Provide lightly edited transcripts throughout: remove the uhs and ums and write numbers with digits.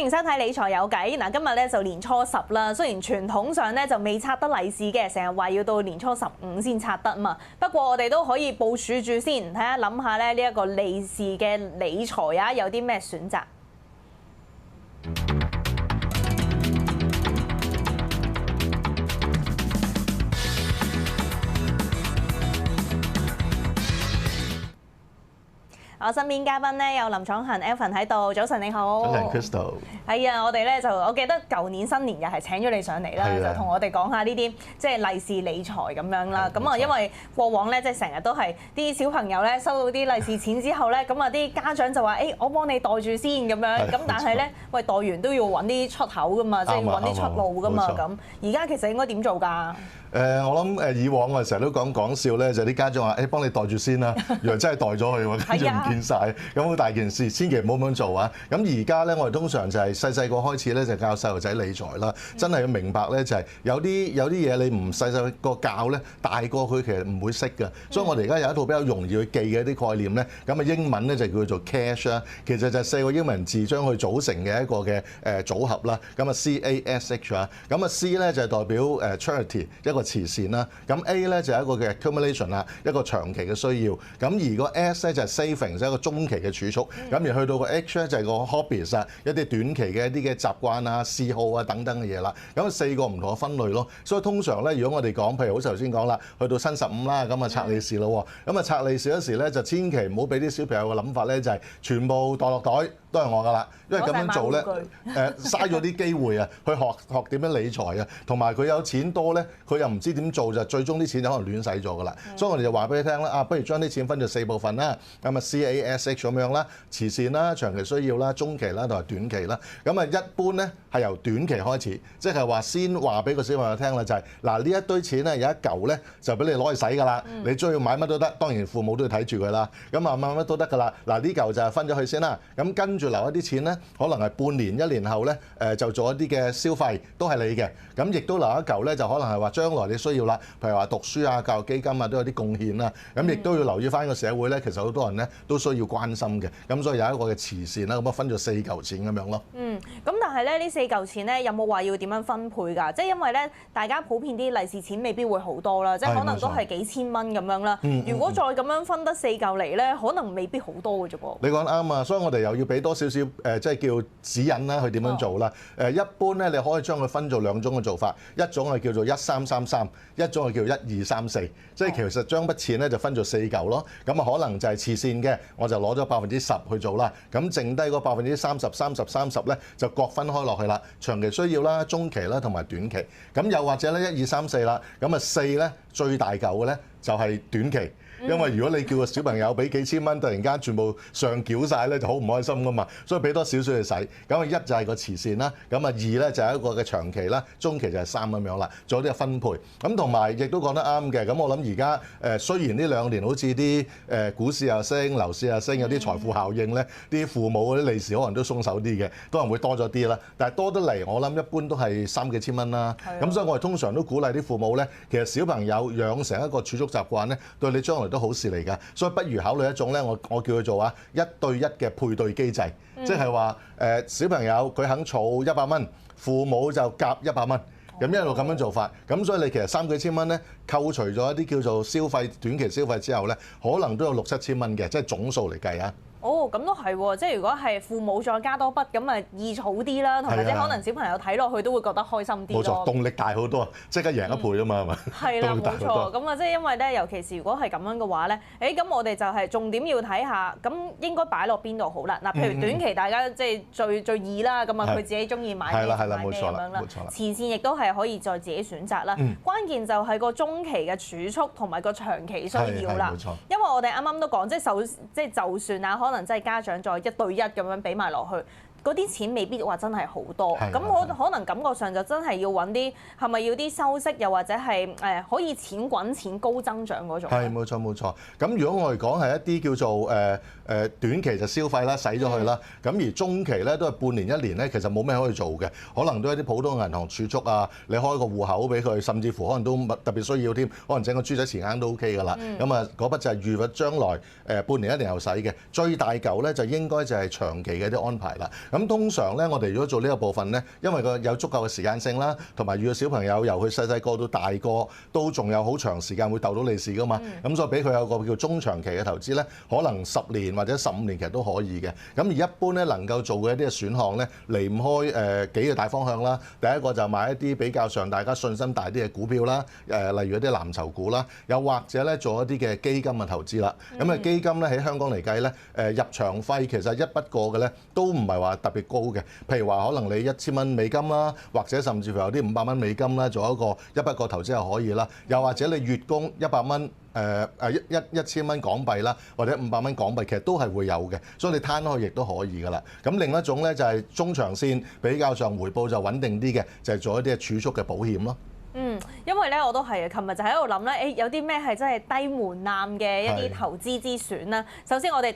迎收睇理財有計。嗱，今日咧就年初10啦。雖然傳統上咧就未拆得利是嘅，成日話要到年初15先拆得嘛。不過我哋都可以部署住先，睇下諗下咧呢一個利是嘅理財啊，有啲咩選擇？我身邊嘉賓咧有林闖恆 Alvin 喺度，早晨你好。早晨 Crystal。係啊，我哋咧我記得舊年新年又係請咗你上嚟啦，就同我哋講下呢啲即係利是理財咁樣啦。咁啊，因為過往咧即係成日都係啲小朋友咧收到啲利是錢之後咧，咁啊啲家長就話：我幫你袋住先咁樣。咁但係咧，喂，袋完都要揾啲出口噶嘛，即係揾啲出路噶嘛。咁而家其實應該點做㗎？我諗以往我哋成日都講笑咧，就啲家長話：幫你袋住先啦，原來真係袋咗佢喎，跟住唔見晒，咁好大件事，千祈唔好咁樣做啊！咁而家咧，我哋通常就係細個開始咧，就教細路仔理財啦。真係要明白咧，就係有啲嘢你唔細個教咧，大個佢其實唔會識㗎。所以我哋而家有一套比較容易去記嘅一啲概念咧，咁啊英文咧就叫做 cash 啦，其實就係4個英文字將佢組成嘅一個嘅組合啦。咁啊 CASH 啊，咁啊 C 咧就係代表charity 一個慈善啦，咁 A 咧就係一個嘅 accumulation 啦，一個長期嘅需要。咁而個 S 咧就係 saving，就係一個中期嘅儲蓄。咁而去到個 H 咧就係個 hobbies 啊，一啲短期嘅一啲嘅習慣啊、嗜好啊等等嘅嘢啦。咁4個唔同嘅分類咯。所以通常咧，如果我哋講，譬如好似頭先講啦，去到新15啦，咁啊拆利是咯。咁啊拆利是嗰時咧，就千祈唔好俾啲小朋友嘅諗法咧，就係全部袋落袋都係我㗎啦。因為咁樣做咧，嘥咗啲機會啊，去學點樣理財啊，同埋佢有錢多咧，佢又唔知點做，就最終啲錢就可能亂使咗㗎啦。所以我哋就話俾你聽啦，不如將啲錢分咗4部分啦。咁啊 CASH 咁樣啦，慈善啦、長期需要啦、中期啦同埋短期啦。咁啊一般咧係由短期開始，即係話先話俾個小朋友聽啦，就係嗱呢一堆錢咧有一嚿咧就俾你攞去使㗎啦。你中意買乜都得，當然父母都要睇住佢啦。咁啊買乜都得㗎啦。嗱呢嚿就係分咗去先啦。咁跟住留一啲錢咧，可能係半年、1年後咧就做一啲嘅消費都係你嘅。咁亦都留一嚿咧，就可能係話將來你需要啦，譬如話讀書啊、教育基金啊都有啲貢獻啦。咁亦都要留意翻個社會咧，其實好多人咧都需要關心嘅。咁所以有一個嘅慈善啦，咁啊分咗4嚿錢咁樣咯。咁但係咧呢4嚿錢咧有冇話要點樣分配㗎？即係因為咧大家普遍啲利是錢未必會好多啦，即係可能都係幾千蚊咁樣啦。如果再咁樣分得4嚿嚟咧，可能未必好多嘅啫噃。你講啱啊，所以我哋又要俾多少少即係叫指引啦，去點樣做啦？一般咧你可以將佢分做2種嘅做法，一種係叫做1333，一種係叫1234，即係其實將筆錢咧就分做4嚿咯。咁啊可能就係慈善嘅，我就攞咗10%去做啦。咁剩低嗰30%、30咧就各分開落去啦。長期需要啦、中期啦同埋短期。咁又或者咧1234啦，咁啊4咧最大嚿嘅咧就係短期。因為如果你叫個小朋友俾幾千蚊，突然間全部上繳晒咧，就好唔開心噶嘛。所以俾多少少去使。咁啊1就係個慈善啦，咁啊2咧就係一個嘅長期啦，中期就係3咁樣啦，做啲嘅分配。咁同埋亦都講得啱嘅。咁我諗而家雖然呢2年好似啲股市又升、樓市又升，有啲財富效應咧，啲父母嗰啲利是可能都鬆手啲嘅，都可能會多咗啲啦。但係多得嚟，我諗一般都係3幾千蚊啦。咁所以我哋通常都鼓勵啲父母咧，其實小朋友養成一個儲蓄習慣咧，對你將來都好事嚟㗎，所以不如考慮一種咧，我叫佢做1對1嘅配對機制，即係話小朋友佢肯儲100蚊，父母就夾100蚊，咁一路咁樣做法，咁所以你其實3幾千蚊咧，扣除咗一啲叫做消費短期消費之後咧，可能都有6、7千蚊嘅，即係總數嚟計啊。咁都係喎，即係如果係父母再加多筆，咁啊易儲啲啦，同埋即係可能小朋友睇落去都會覺得開心啲咯。冇錯，動力大好多，即刻贏一倍啊嘛，係咪？係啦，冇錯。咁啊，即係因為咧，尤其是如果係咁樣嘅話咧，咁我哋就係重點要睇下，咁應該擺落邊度好啦。嗱，譬如短期大家即係最易啦，咁啊佢自己中意買咩買咩咁樣啦。慈善亦都係可以再自己選擇啦。關鍵就係個中期嘅儲蓄同埋個長期需要啦。因為我哋啱啱都講，即係就算啊，可能真係家長再1對1咁樣俾埋落去。嗰啲錢未必話真係好多，咁我可能感覺上就真係要揾啲係咪要啲收息，又或者係可以錢滾錢高增長嗰種。係冇錯冇錯。咁如果我哋講係一啲叫做短期就消費啦，使咗佢啦。咁而中期咧都係半年1年咧，其實冇咩可以做嘅，可能都係啲普通銀行儲蓄啊，你開個戶口俾佢，甚至乎可能都特別需要添，可能整個豬仔錢罌都 OK 㗎啦。咁啊嗰筆就係預咗將來半年1年後使嘅，最大嚿咧就應該就係長期嘅啲安排啦。咁通常咧，我哋如果做呢個部分咧，因為有足夠嘅時間性啦，同埋預個小朋友由佢細細個到大個，都仲有好長時間會逗到利是噶嘛。咁所以俾佢有個叫中長期嘅投資咧，可能10年或者15年其實都可以嘅。咁而一般咧能夠做嘅一啲嘅選項咧，離唔開幾個大方向啦。第一個就買一啲比較上大家信心大啲嘅股票啦，例如一啲藍籌股啦，又或者咧做一啲嘅基金嘅投資啦。咁基金咧喺香港嚟計咧，入場費其實一筆過嘅咧都唔係話特別高嘅。譬如話可能你1000蚊美金啦，或者甚至乎有啲500蚊美金啦，做一筆過投資又可以啦。又或者你月供100蚊。1000蚊港幣啦，或者500蚊港幣，其實都係會有嘅，所以你攤開亦都可以噶啦。咁另一種咧就係中長線比較上回報就穩定啲嘅，就係做一啲嘅儲蓄嘅保險咯。因為咧我都係啊，琴日就喺度諗咧，有啲咩係真係低門檻嘅一啲投資之選啦。首先我哋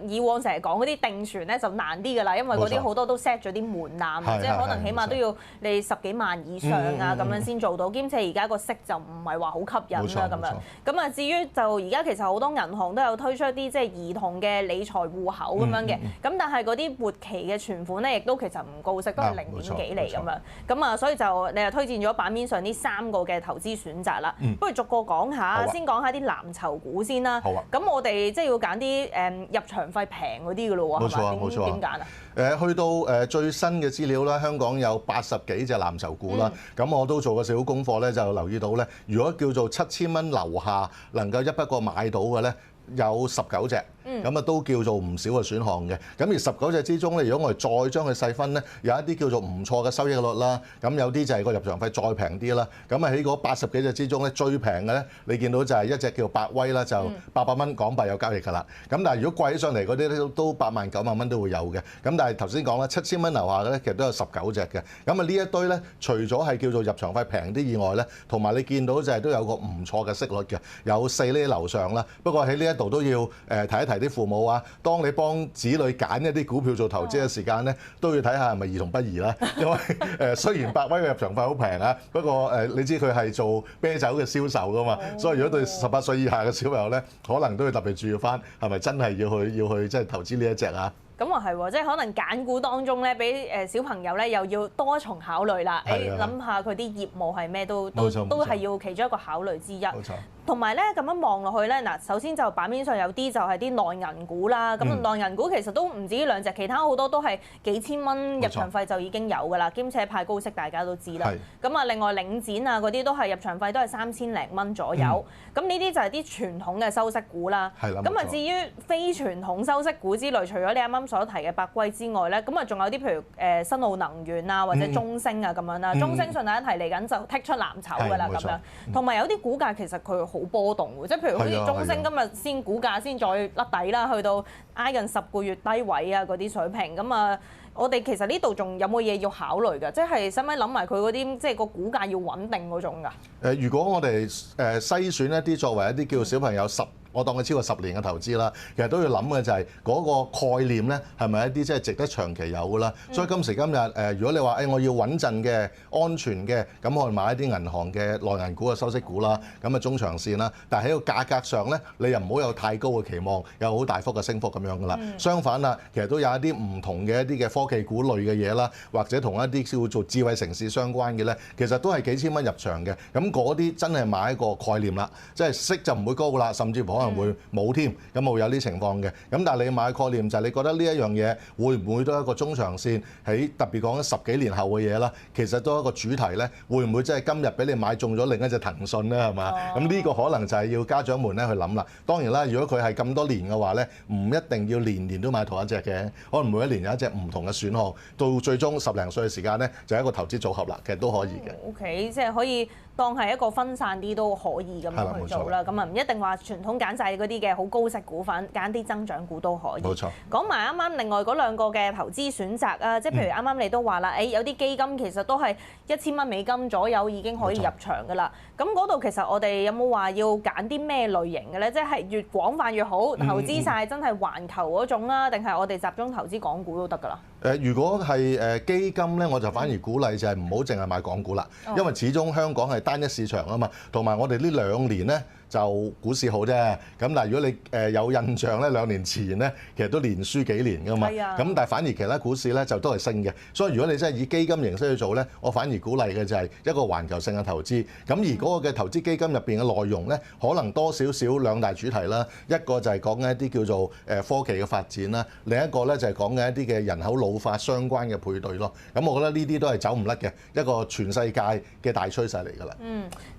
以往成日講嗰啲定存咧就難啲㗎啦，因為嗰啲好多都 set 咗啲門檻，即係可能起碼都要你10幾萬以上啊咁樣先做到，兼且而家個息就唔係話好吸引啦咁樣。咁啊至於就而家其實好多銀行都有推出一啲即係兒童嘅理財戶口咁樣嘅，咁但係嗰啲活期嘅存款咧亦都其實唔高息，都係0點幾釐咁樣。咁啊所以就你又推薦咗版面上呢3個嘅投資選擇啦，不如逐個講下，先講下啲藍籌股先啦。好啊。咁我哋即係要揀啲入場費平嗰啲㗎咯喎，係嘛？冇錯，點揀啊？去到最新嘅資料啦，香港有80幾隻藍籌股啦。咁我都做過少少功課咧，就留意到咧，如果叫做7000蚊樓下能夠一筆過買到嘅咧，有19隻。咁啊都叫做唔少嘅選項嘅。咁而19隻之中咧，如果我哋再將佢細分咧，有一啲叫做唔錯嘅收益率啦。咁有啲就係個入場費再平啲啦。咁啊喺嗰80幾隻之中咧，最平嘅咧，你見到就係一隻叫百威啦，就800蚊港幣有交易㗎啦。咁但係如果貴起上嚟嗰啲咧，都8萬9萬蚊都會有嘅。咁但係頭先講啦，7000蚊樓下嘅咧，其實都有19隻嘅。咁啊呢一堆咧，除咗係叫做入場費平啲以外咧，同埋你見到就係都有個唔錯嘅息率嘅，有4厘樓上啦。不過喺呢一度都要提一提啲父母啊，當你幫子女揀一啲股票做投資嘅時間咧，都要睇下係咪兒童不宜啦。因為雖然百威嘅入場費好平啊，不過你知佢係做啤酒嘅銷售噶嘛，所以如果對18歲以下嘅小朋友咧，可能都要特別注意翻，係咪真係要去即係投資呢一隻啊？咁啊係喎，即係可能揀股當中咧，俾小朋友咧又要多重考慮啦。諗下佢啲業務係咩都係要其中一個考慮之一。冇錯。同埋咧咁樣望落去咧，嗱，首先就版面上有啲就係啲內銀股啦。咁內銀股其實都唔止呢2隻，其他好多都係幾千蚊入場費就已經有㗎啦，兼且派高息大家都知啦。咁啊，另外領展啊嗰啲都係入場費都係3000零蚊左右。咁呢啲就係啲傳統嘅收息股啦。咁啊，至於非傳統收息股之類，除咗你啱啱所提嘅百威之外咧，咁啊仲有啲譬如新奧能源啊或者中升啊咁樣啦。中升順帶一提嚟緊就剔出藍籌㗎啦咁樣。同埋有啲股價其實佢好波動喎，即係譬如好似中升今日先股價先再甩底啦，去到挨近10個月低位啊嗰啲水平。咁啊，我哋其實呢度仲有冇嘢要考慮㗎？即係使唔使諗埋佢嗰啲即係個股價要穩定嗰種㗎？如果我哋篩選一啲作為一啲叫小朋友我當佢超過10年嘅投資啦，其實都要諗嘅就係嗰個概念咧，係咪一啲即係值得長期有㗎啦？所以今時今日如果你話我要穩陣嘅、安全嘅，咁我買一啲銀行嘅內銀股嘅收息股啦，咁啊中長線啦。但係喺個價格上咧，你又唔好有太高嘅期望，有好大幅嘅升幅咁樣㗎啦。相反啊，其實都有一啲唔同嘅一啲嘅科技股類嘅嘢啦，或者同一啲叫做智慧城市相關嘅咧，其實都係幾千蚊入場嘅。咁嗰啲真係買一個概念啦，即係息就唔會高㗎啦，甚至乎可能會冇添，咁會有啲情況嘅。咁但係你買概念就係你覺得呢一樣嘢會唔會都係一個中長線喺特別講緊10幾年後嘅嘢啦？其實都係一個主題咧，會唔會即係今日俾你買中咗另一隻騰訊咧？係嘛？咁呢個可能就係要家長們咧去諗啦。當然啦，如果佢係咁多年嘅話咧，唔一定要年年都買同一隻嘅，可能每一年有一隻唔同嘅選項，到最終10零歲嘅時間咧，就係一個投資組合啦。其實都可以嘅。OK， 即係可以當係一個分散啲都可以咁樣去做啦。咁啊唔一定話傳統揀晒嗰啲嘅好高息股份，揀啲增長股都可以。冇錯。講埋啱啱另外嗰2個嘅投資選擇啊，即係譬如啱啱你都話啦，有啲基金其實都係1000蚊美金左右已經可以入場㗎啦。咁嗰度其實我哋有冇話要揀啲咩類型嘅咧？即係越廣泛越好，投資晒真係環球嗰種啊，定係我哋集中投資港股都得㗎啦？如果係基金咧，我就反而鼓勵就係唔好淨係買港股啦，因為始終香港係單一市場啊嘛，同埋我哋呢2年咧就股市好啫。咁但係如果你有印象咧，2年前咧其實都連輸幾年㗎嘛。咁但係反而其他股市咧就都係升嘅。所以如果你真係以基金形式去做咧，我反而鼓勵嘅就係一個環球性嘅投資。咁而嗰個嘅投資基金入邊嘅內容咧，可能多少少兩大主題啦。一個就係講緊一啲叫做科技嘅發展啦，另一個咧就係講緊一啲嘅人口老化相關嘅配對咯。咁我覺得呢啲都係走唔甩嘅一個全世界嘅大趨勢嚟㗎啦。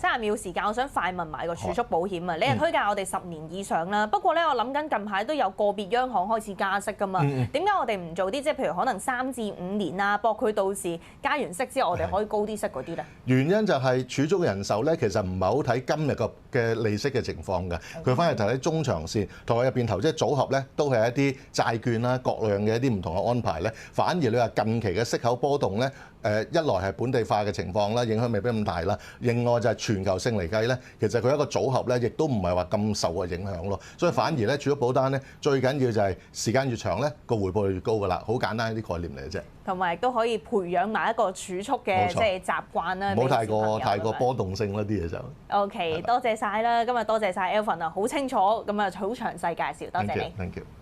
30秒時間，我想快問埋個儲蓄保險啊！你係推介我哋10年以上啦。不過咧，我諗緊近排都有個別央行開始加息㗎嘛。點解我哋唔做啲即係譬如可能3至5年啊，博佢到時加完息之後，我哋可以高啲息嗰啲咧？原因就係儲蓄嘅人壽咧，其實唔係好睇今日嘅利息嘅情況嘅，佢反而睇中長線，同埋入邊投資組合咧，都係一啲債券啦、各樣嘅一啲唔同嘅安排咧。反而你話近期嘅息口波動咧，一來係本地化嘅情況啦，影響未必咁大啦。另外就係全球性嚟計咧，其實佢一個組合咧，亦都唔係話咁受嘅影響咯。所以反而咧，儲蓄保單咧，最緊要就係時間越長咧，個回報率越高㗎啦。好簡單一啲概念嚟嘅啫。同埋亦都可以培養埋一個儲蓄嘅即係習慣啦。唔好太過波動性啦，啲嘢就。OK， 多謝晒啦，今日多謝晒 Alvin 啊，好清楚咁啊，好詳細介紹，多謝你。Thank you。